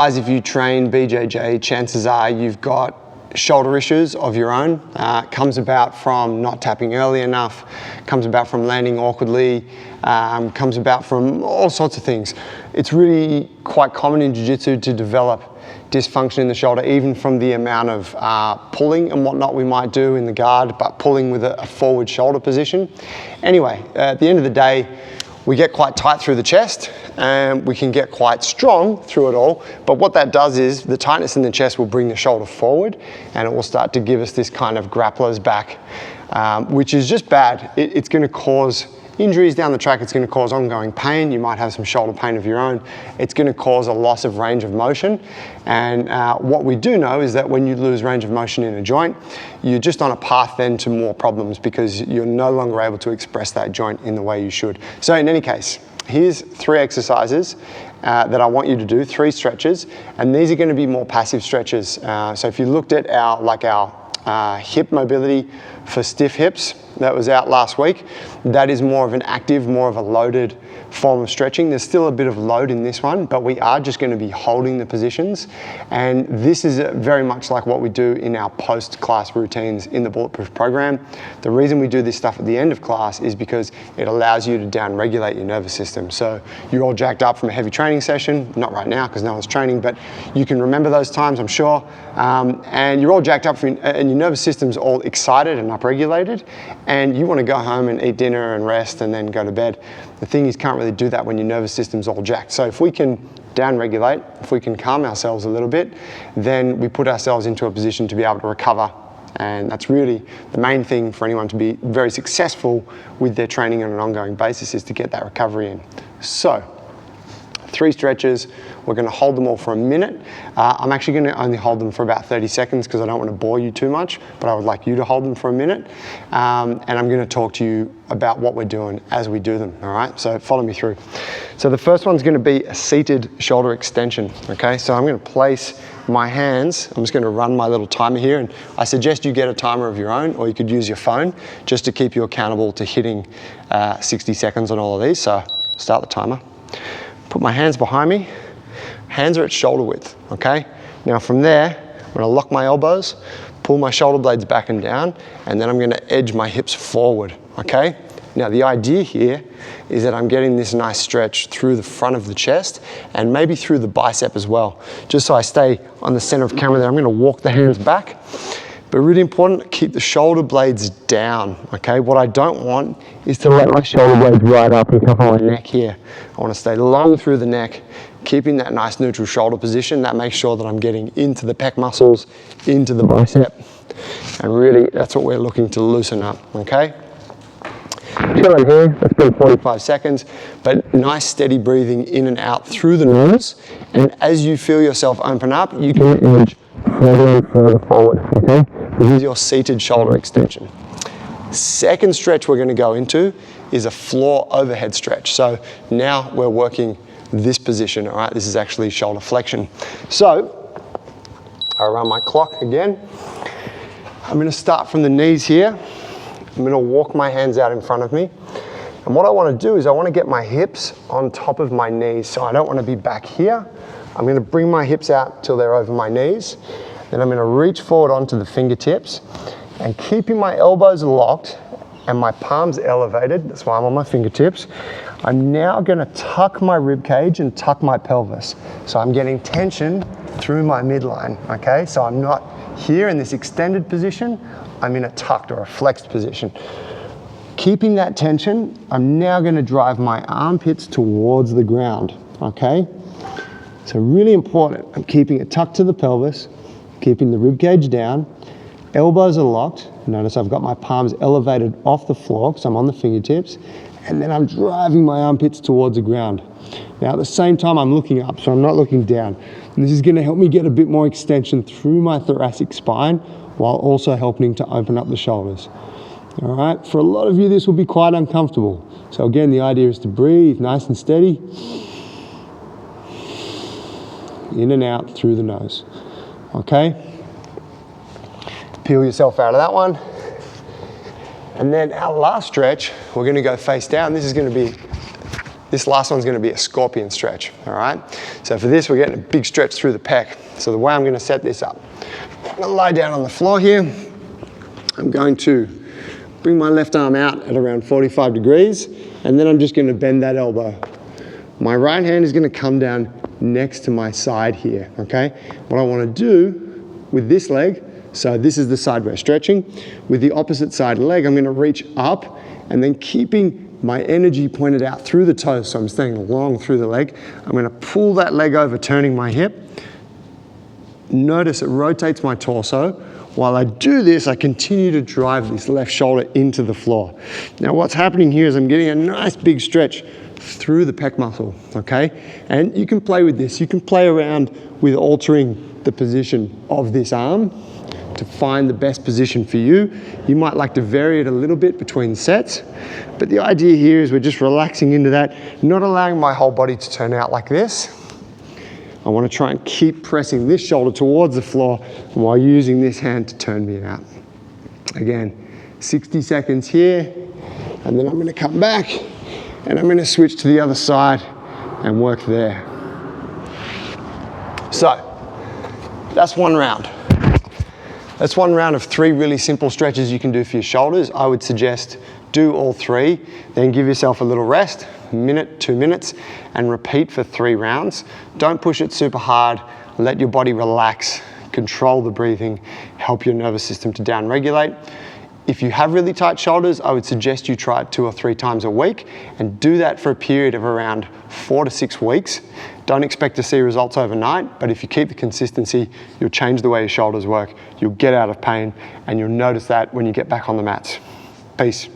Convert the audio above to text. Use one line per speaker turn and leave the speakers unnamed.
Guys, if you train BJJ, chances are you've got shoulder issues of your own. Comes about from not tapping early enough, comes about from landing awkwardly, comes about from all sorts of things. It's really quite common in jiu-jitsu to develop dysfunction in the shoulder, even from the amount of pulling and whatnot we might do in the guard, but pulling with a forward shoulder position. Anyway, at the end of the day, we get quite tight through the chest and we can get quite strong through it all. But what that does is the tightness in the chest will bring the shoulder forward and it will start to give us this kind of grappler's back, which is just bad. It's going to cause injuries down the track. It's going to cause ongoing pain. You might have some shoulder pain of your own. It's going to cause a loss of range of motion. And what we do know is that when you lose range of motion in a joint, you're just on a path then to more problems because you're no longer able to express that joint in the way you should. So in any case, here's 3 exercises that I want you to do, 3 stretches, and these are going to be more passive stretches. So if you looked at our hip mobility for stiff hips that was out last week, that is more of an active, more of a loaded form of stretching. There's still a bit of load in this one, but we are just going to be holding the positions. And this is very much like what we do in our post-class routines in the Bulletproof program. The reason we do this stuff at the end of class is because it allows you to down-regulate your nervous system. So you're all jacked up from a heavy training session, not right now because no one's training, but you can remember those times, I'm sure. And you're all jacked up and your nervous system's all excited and upregulated, and you want to go home and eat dinner and rest and then go to bed. The thing is, you can't really do that when your nervous system's all jacked. So if we can down-regulate, if we can calm ourselves a little bit, then we put ourselves into a position to be able to recover. And that's really the main thing for anyone to be very successful with their training on an ongoing basis, is to get that recovery in. So 3 stretches. We're going to hold them all for a minute. I'm actually going to only hold them for about 30 seconds because I don't want to bore you too much, but I would like you to hold them for a minute. And I'm going to talk to you about what we're doing as we do them, all right? So follow me through. So the first one's going to be a seated shoulder extension, okay? So I'm going to place my hands, I'm just going to run my little timer here, and I suggest you get a timer of your own, or you could use your phone just to keep you accountable to hitting 60 seconds on all of these. So start the timer. Put my hands behind me. Hands are at shoulder width, okay? Now from there, I'm gonna lock my elbows, pull my shoulder blades back and down, and then I'm gonna edge my hips forward, okay? Now the idea here is that I'm getting this nice stretch through the front of the chest and maybe through the bicep as well. Just so I stay on the center of camera there, I'm gonna walk the hands back. But really important, keep the shoulder blades down, okay? What I don't want is to let my shoulder blades right up and cover my neck here. I want to stay long through the neck, keeping that nice neutral shoulder position. That makes sure that I'm getting into the pec muscles, into the bicep. And really, that's what we're looking to loosen up, okay? Chill in here, let's do 45 seconds, but nice steady breathing in and out through the nose. And as you feel yourself open up, you can edge further and further forward, okay? This is your seated shoulder extension. Second stretch we're going to go into is a floor overhead stretch. So now we're working this position, all right? This is actually shoulder flexion. So I run my clock again. I'm going to start from the knees here. I'm going to walk my hands out in front of me. And what I want to do is I want to get my hips on top of my knees. So I don't want to be back here. I'm going to bring my hips out till they're over my knees. Then I'm going to reach forward onto the fingertips, and keeping my elbows locked and my palms elevated, that's why I'm on my fingertips, I'm now going to tuck my rib cage and tuck my pelvis. So I'm getting tension through my midline, okay? So I'm not here in this extended position, I'm in a tucked or a flexed position. Keeping that tension, I'm now going to drive my armpits towards the ground, okay? So really important, I'm keeping it tucked to the pelvis, keeping the rib cage down, elbows are locked. Notice I've got my palms elevated off the floor because I'm on the fingertips, and then I'm driving my armpits towards the ground. Now at the same time I'm looking up, so I'm not looking down. And this is going to help me get a bit more extension through my thoracic spine while also helping to open up the shoulders. All right, for a lot of you this will be quite uncomfortable. So again, the idea is to breathe nice and steady. In and out through the nose, okay? Peel yourself out of that one. And then our last stretch, we're gonna go face down. This is gonna be This last one's gonna be a scorpion stretch, all right? So for this, we're getting a big stretch through the pec. So the way I'm gonna set this up, I'm gonna lie down on the floor here. I'm going to bring my left arm out at around 45 degrees, and then I'm just gonna bend that elbow. My right hand is gonna come down next to my side here, okay? What I wanna do with this leg, so this is the side we're stretching, with the opposite side leg, I'm gonna reach up and then keeping my energy pointed out through the toes, so I'm staying long through the leg. I'm gonna pull that leg over, turning my hip. Notice it rotates my torso. While I do this, I continue to drive this left shoulder into the floor. Now what's happening here is I'm getting a nice big stretch through the pec muscle, okay? And you can play with this. You can play around with altering the position of this arm to find the best position for you. You might like to vary it a little bit between sets, but the idea here is we're just relaxing into that, not allowing my whole body to turn out like this. I want to try and keep pressing this shoulder towards the floor while using this hand to turn me out. Again, 60 seconds here, and then I'm going to come back and I'm going to switch to the other side and work there. So, that's one round. That's one round of 3 really simple stretches you can do for your shoulders. I would suggest do all 3, then give yourself a little rest, minute, 2 minutes, and repeat for 3 rounds. Don't push it super hard. Let your body relax, control the breathing, help your nervous system to down-regulate. If you have really tight shoulders, I would suggest you try it 2 or 3 times a week and do that for a period of around 4 to 6 weeks. Don't expect to see results overnight, but if you keep the consistency, you'll change the way your shoulders work, you'll get out of pain, and you'll notice that when you get back on the mats. Peace.